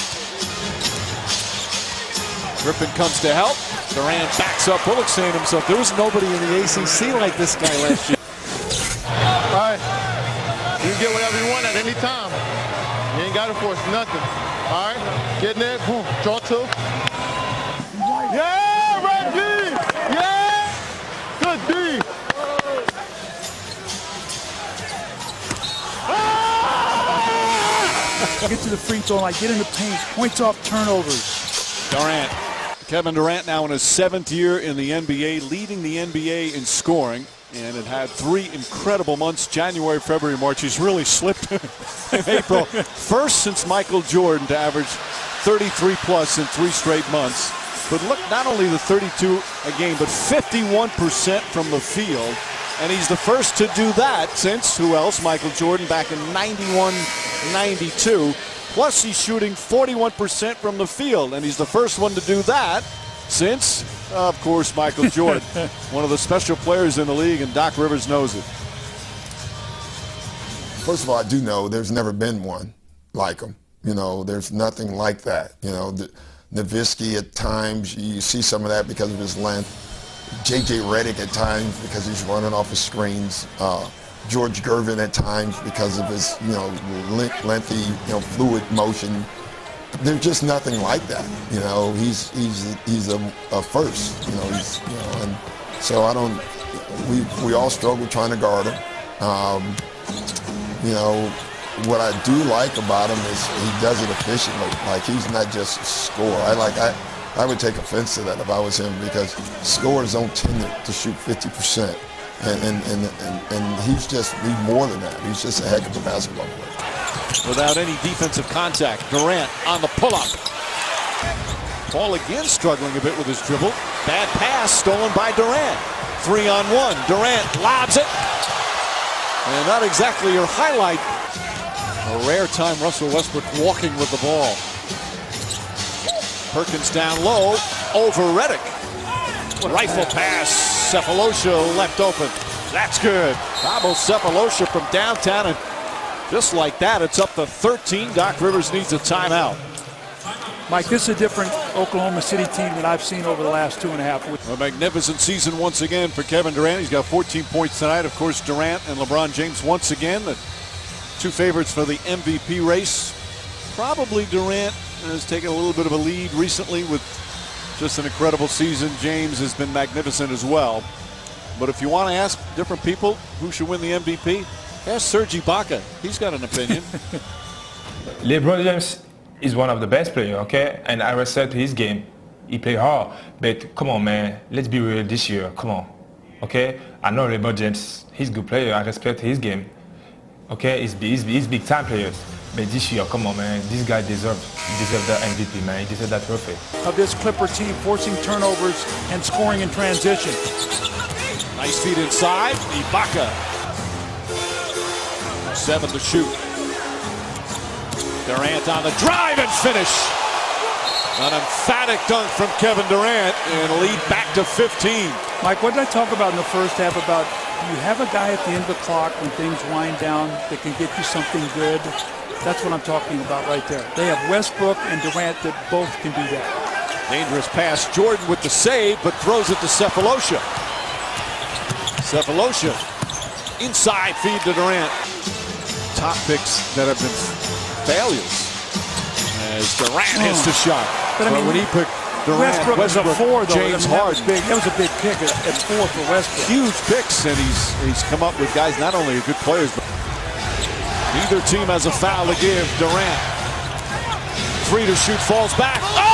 Griffin comes to help. Durant backs up. Bullock's saying to himself, there was nobody in the ACC like this guy last year.
All right. You can get whatever you want at any time. You ain't got to force nothing. All right. Get in there. Boom. Draw 2. Yeah, Reggie! Yeah! Good D.
Get to the free throw line, get in the paint, points off turnovers.
Durant. Kevin Durant now in his 7th year in the NBA, leading the NBA in scoring. And it had 3 incredible months, January, February, March. He's really slipped in April. First since Michael Jordan to average 33-plus in 3 straight months. But look, not only the 32 a game, but 51% from the field. And he's the first to do that since, who else? Michael Jordan back in 91, 92. Plus, he's shooting 41% from the field. And he's the first one to do that since, of course, Michael Jordan. One of the special players in the league, and Doc Rivers knows it.
First of all, I do know there's never been one like him. You know, there's nothing like that. You know, Nowitzki at times, you see some of that because of his length. J.J. Redick at times because he's running off of screens. George Gervin at times because of his, lengthy, fluid motion. There's just nothing like that. He's a first. And so I don't. We all struggle trying to guard him. What I do like about him is he does it efficiently. Like, he's not just a scorer. I would take offense to that if I was him, because scorers don't tend to shoot 50%. And he's more than that. He's just a heck of a basketball player.
Without any defensive contact, Durant on the pull-up. Paul again struggling a bit with his dribble. Bad pass stolen by Durant. 3-on-1. Durant lobs it. And not exactly your highlight. A rare time Russell Westbrook walking with the ball. Perkins down low, over Redick. Rifle pass, Cephalosha left open. That's good. Pablo Cephalosha from downtown, and just like that, it's up to 13. Doc Rivers needs a timeout.
Mike, this is a different Oklahoma City team that I've seen over the last 2.5 weeks.
A magnificent season once again for Kevin Durant. He's got 14 points tonight. Of course, Durant and LeBron James once again, the 2 favorites for the MVP race. Probably Durant has taken a little bit of a lead recently with Just an incredible season. James has been magnificent as well. But if you want to ask different people who should win the MVP, ask Serge Ibaka. He's got an opinion.
LeBron James is one of the best players, okay? And I respect his game. He play hard. But come on, man. Let's be real this year. Come on. Okay? I know LeBron James, he's a good player. I respect his game. Okay? He's big time players. But this year, come on, man. This guy deserves that MVP, man. He deserves that trophy.
Of this Clipper team forcing turnovers and scoring in transition.
Nice feed inside. Ibaka. 7 to shoot. Durant on the drive and finish. An emphatic dunk from Kevin Durant and lead back to 15.
Mike, what did I talk about in the first half about you have a guy at the end of the clock when things wind down that can get you something good? That's what I'm talking about right there. They have Westbrook and Durant that both can do that.
Dangerous pass. Jordan with the save, but throws it to Sefolosha. Sefolosha inside feed to Durant. Top picks that have been failures as Durant hits the shot.
But I mean,
when he picked Durant,
Westbrook was a 4, though.
James Harden.
That was a big pick at 4 for Westbrook.
Huge picks, and he's come up with guys not only good players, but neither team has a foul to give. Durant. 3 to shoot, falls back. Oh!